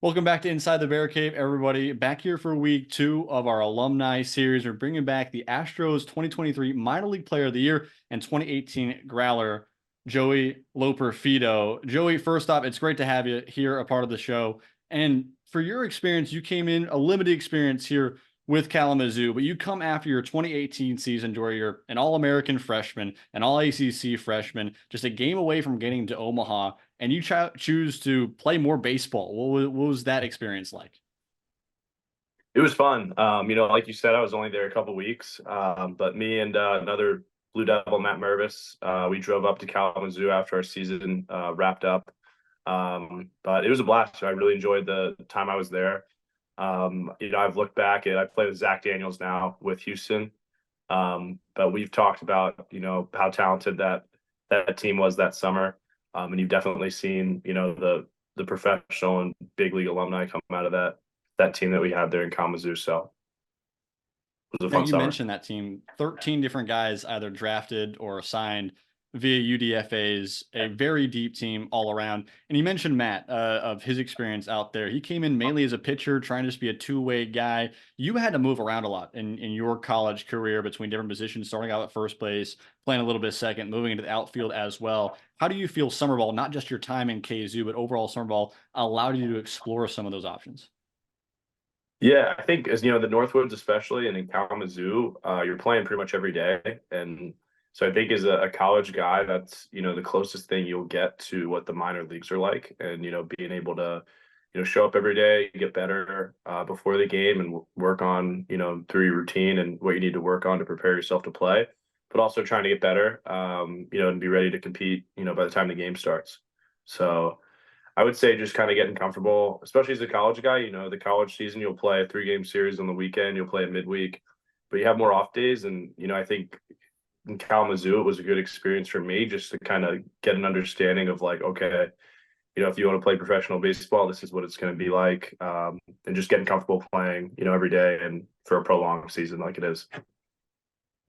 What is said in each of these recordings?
Welcome back to Inside the Bear Cave, everybody. Back here for week 2 of our alumni series. We're bringing back the Astros 2023 Minor League Player of the Year and 2018 Growler, Joey Loperfido. Joey, first off, it's great to have you here, a part of the show. And for your experience, you came in a limited experience here with Kalamazoo, but you come after your 2018 season where you're an All-American freshman, an All-ACC freshman, just a game away from getting to Omaha, and you choose to play more baseball. What was that experience like? It was fun. Like you said, I was only there a couple weeks, but me and another Blue Devil, Matt Mervis, we drove up to Kalamazoo after our season wrapped up. But it was a blast. I really enjoyed the time I was there. I've looked back at I play with Zach Daniels now with Houston, but we've talked about how talented that team was that summer, and you've definitely seen the professional and big league alumni come out of that team that we had there in Kalamazoo. So it was a Now, fun you summer. mentioned that team, 13 different guys either drafted or signed via UDFAs, a very deep team all around. And you mentioned Matt, of his experience out there. He came in mainly as a pitcher, trying to just be a two-way guy. You had to move around a lot in your college career between different positions, starting out at first base, playing a little bit second, moving into the outfield as well. How do you feel summer ball, not just your time in KZU, but overall summer ball, allowed you to explore some of those options? Yeah, I think as the Northwoods especially, and in Kalamazoo, you're playing pretty much every day, and so I think as a college guy, that's the closest thing you'll get to what the minor leagues are like, and being able to show up every day, get better before the game, and work on through your routine and what you need to work on to prepare yourself to play, but also trying to get better, and be ready to compete, by the time the game starts. So I would say just kind of getting comfortable, especially as a college guy. The college season, you'll play a 3-game series on the weekend, you'll play a midweek, but you have more off days. And, I think in Kalamazoo, it was a good experience for me just to kind of get an understanding of like, okay, if you want to play professional baseball, this is what it's going to be like. And just getting comfortable playing, every day and for a prolonged season like it is.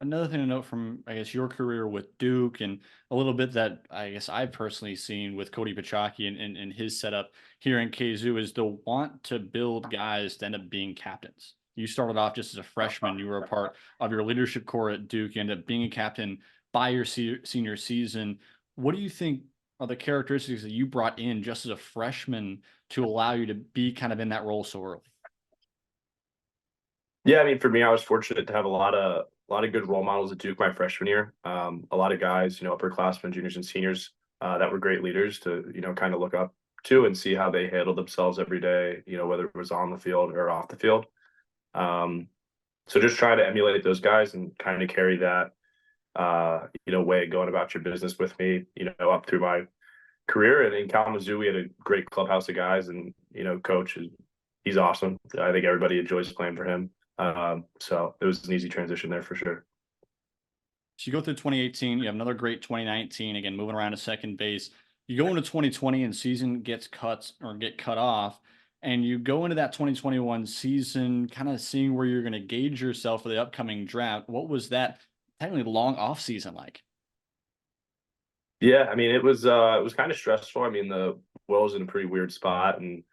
Another thing to note from, I guess, your career with Duke and a little bit that I guess I've personally seen with Cody Pachaki and his setup here in KZoo is the want to build guys to end up being captains. You started off just as a freshman. You were a part of your leadership core at Duke. You ended up being a captain by your senior season. What do you think are the characteristics that you brought in just as a freshman to allow you to be kind of in that role so early? Yeah, I mean, for me, I was fortunate to have a lot of good role models at Duke my freshman year. A lot of guys, upperclassmen, juniors, and seniors that were great leaders to kind of look up to and see how they handled themselves every day. Whether it was on the field or off the field. Um, so just try to emulate those guys and kind of carry that way of going about your business with me. Up through my career. And in Kalamazoo, we had a great clubhouse of guys, and coach is he's awesome. I think everybody enjoys playing for him. So it was an easy transition there for sure. So you go through 2018, you have another great 2019, again, moving around to second base. You go into 2020 and season gets cut or get cut off. And you go into that 2021 season kind of seeing where you're going to gauge yourself for the upcoming draft. What was that technically long off season like? Yeah, I mean it was kind of stressful. I mean the world was in a pretty weird spot, and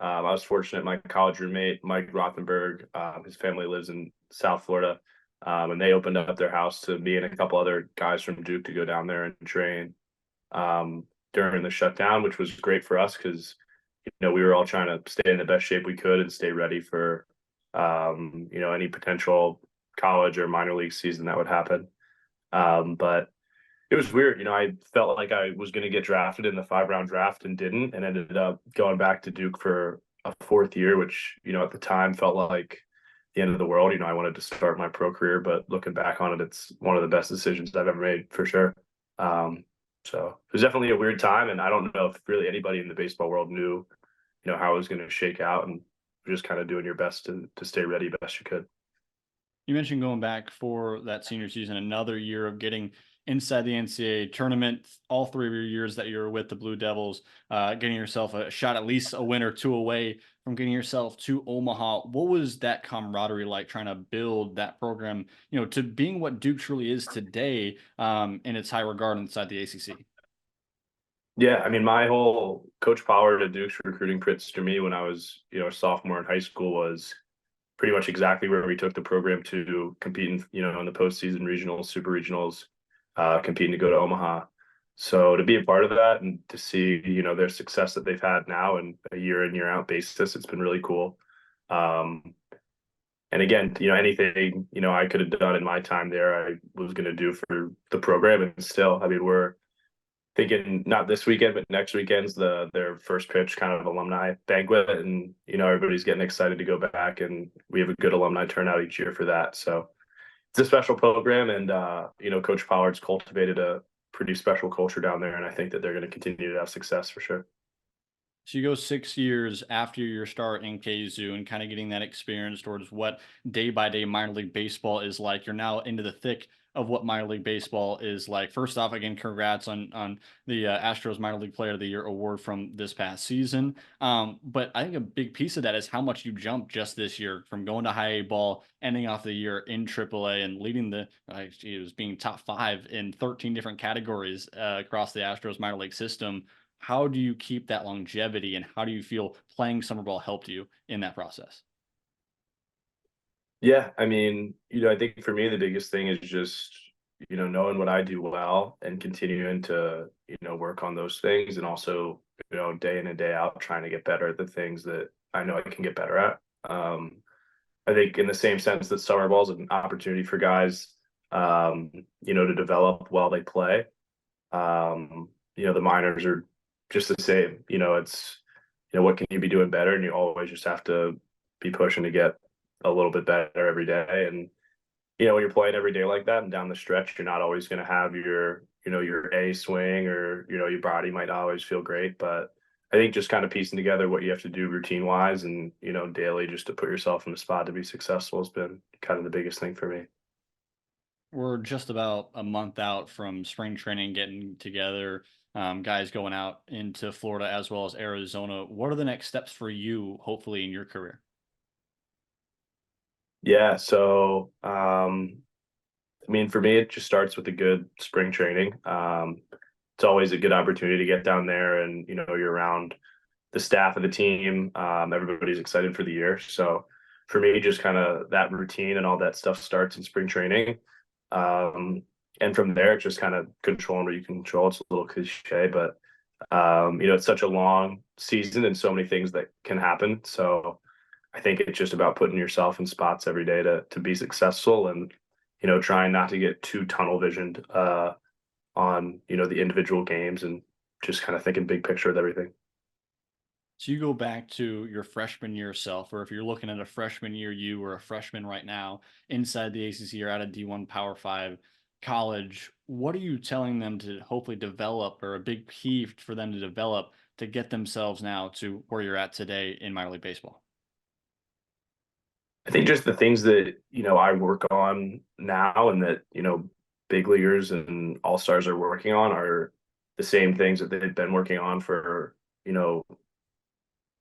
I was fortunate. My college roommate Mike Rothenberg, his family lives in South Florida, and they opened up their house to me and a couple other guys from Duke to go down there and train during the shutdown, which was great for us because we were all trying to stay in the best shape we could and stay ready for any potential college or minor league season that would happen. But it was weird. I felt like I was going to get drafted in the 5-round draft and didn't, and ended up going back to Duke for a fourth year, which, at the time felt like the end of the world. I wanted to start my pro career, but looking back on it, it's one of the best decisions I've ever made for sure. Um, so it was definitely a weird time. And I don't know if really anybody in the baseball world knew, how it was going to shake out, and just kind of doing your best to stay ready best you could. You mentioned going back for that senior season, another year of getting inside the NCAA tournament, all 3 of your years that you were with the Blue Devils, getting yourself a shot, at least a win or two away from getting yourself to Omaha. What was that camaraderie like trying to build that program, to being what Duke truly is today, in its high regard inside the ACC? Yeah, I mean, my whole Coach Power to Duke's recruiting pitch to me when I was, a sophomore in high school was pretty much exactly where we took the program to compete in, in the postseason regionals, super regionals, competing to go to Omaha. So to be a part of that and to see, their success that they've had now and a year in, year out basis, it's been really cool. Um, and again, anything, I could have done in my time there, I was going to do for the program. And still, I mean, we're thinking not this weekend, but next weekend's their first pitch kind of alumni banquet, and everybody's getting excited to go back, and we have a good alumni turnout each year for that. So it's a special program, and Coach Pollard's cultivated a pretty special culture down there, and I think that they're going to continue to have success for sure. So you go 6 years after your start in KZoo and kind of getting that experience towards what day by day minor league baseball is like. You're now into the thick of what minor league baseball is like. First off, again, congrats on the Astros Minor League Player of the Year award from this past season. But I think a big piece of that is how much you jumped just this year from going to high A ball, ending off the year in AAA, and leading it was being top five in 13 different categories across the Astros minor league system. How do you keep that longevity, and how do you feel playing summer ball helped you in that process? Yeah, I mean, I think for me the biggest thing is just knowing what I do well and continuing to work on those things, and also day in and day out trying to get better at the things that I know I can get better at. I think in the same sense that summer ball is an opportunity for guys, to develop while they play. The minors are just the same. It's what can you be doing better, and you always just have to be pushing to get a little bit better every day. And when you're playing every day like that and down the stretch, you're not always going to have your A swing, or your body might not always feel great, but I think just kind of piecing together what you have to do routine wise and daily just to put yourself in the spot to be successful has been kind of the biggest thing for me. We're just about a month out from spring training getting together, guys going out into Florida as well as Arizona. What are the next steps for you, hopefully, in your career? Yeah, so I mean, for me, it just starts with a good spring training. It's always a good opportunity to get down there, and you're around the staff of the team. Everybody's excited for the year. So for me, just kind of that routine and all that stuff starts in spring training. Um, and from there, it's just kind of controlling what you can control. It's a little cliche, but it's such a long season and so many things that can happen. So I think it's just about putting yourself in spots every day to be successful, and trying not to get too tunnel visioned on the individual games, and just kind of thinking big picture with everything. So you go back to your freshman year self, or if you're looking at a freshman year you or a freshman right now inside the ACC or at a D1 Power Five college, what are you telling them to hopefully develop, or a big key for them to develop to get themselves now to where you're at today in minor league baseball? I think just the things that I work on now, and that big leaguers and all stars are working on, are the same things that they've been working on for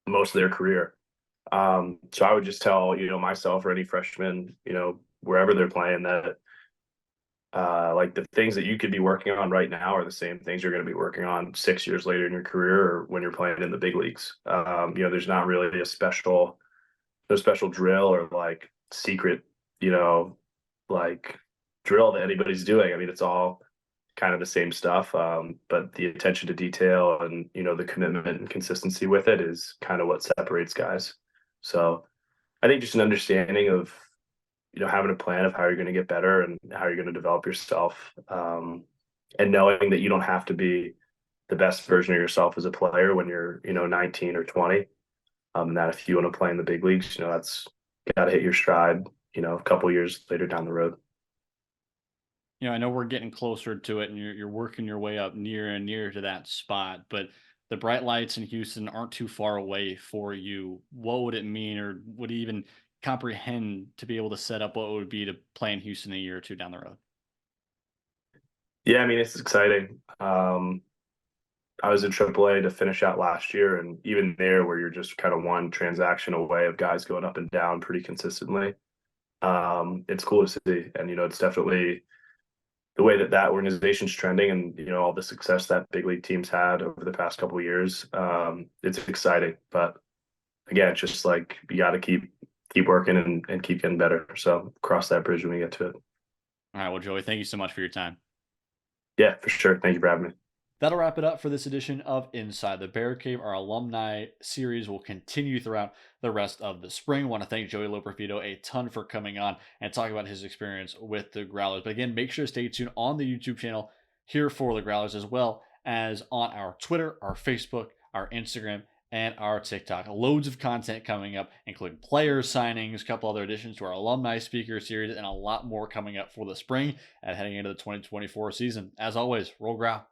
most of their career. So I would just tell myself or any freshman wherever they're playing that like the things that you could be working on right now are the same things you're going to be working on 6 years later in your career, or when you're playing in the big leagues. There's not really no special drill or like secret, you know, like drill that anybody's doing. I mean, it's all kind of the same stuff. But the attention to detail and, the commitment and consistency with it is kind of what separates guys. So I think just an understanding of, having a plan of how you're going to get better and how you're going to develop yourself. And knowing that you don't have to be the best version of yourself as a player when you're, 19 or 20. And that if you want to play in the big leagues, that's got to hit your stride, a couple years later down the road. I know we're getting closer to it, and you're working your way up near and near to that spot, but the bright lights in Houston aren't too far away for you. What would it mean, or would you even comprehend to be able to set up what it would be to play in Houston a year or two down the road? Yeah, I mean, it's exciting. I was in AAA to finish out last year, and even there, where you're just kind of one transaction away of guys going up and down pretty consistently, it's cool to see. And it's definitely the way that that organization's trending, and all the success that big league teams had over the past couple of years. It's exciting, but again, just like you got to keep working and keep getting better. So cross that bridge when we get to it. All right. Well, Joey, thank you so much for your time. Yeah, for sure. Thank you for having me. That'll wrap it up for this edition of Inside the Bear Cave. Our alumni series will continue throughout the rest of the spring. I want to thank Joey Loperfido a ton for coming on and talking about his experience with the Growlers. But again, make sure to stay tuned on the YouTube channel here for the Growlers, as well as on our Twitter, our Facebook, our Instagram, and our TikTok. Loads of content coming up, including player signings, a couple other additions to our alumni speaker series, and a lot more coming up for the spring and heading into the 2024 season. As always, roll Growl.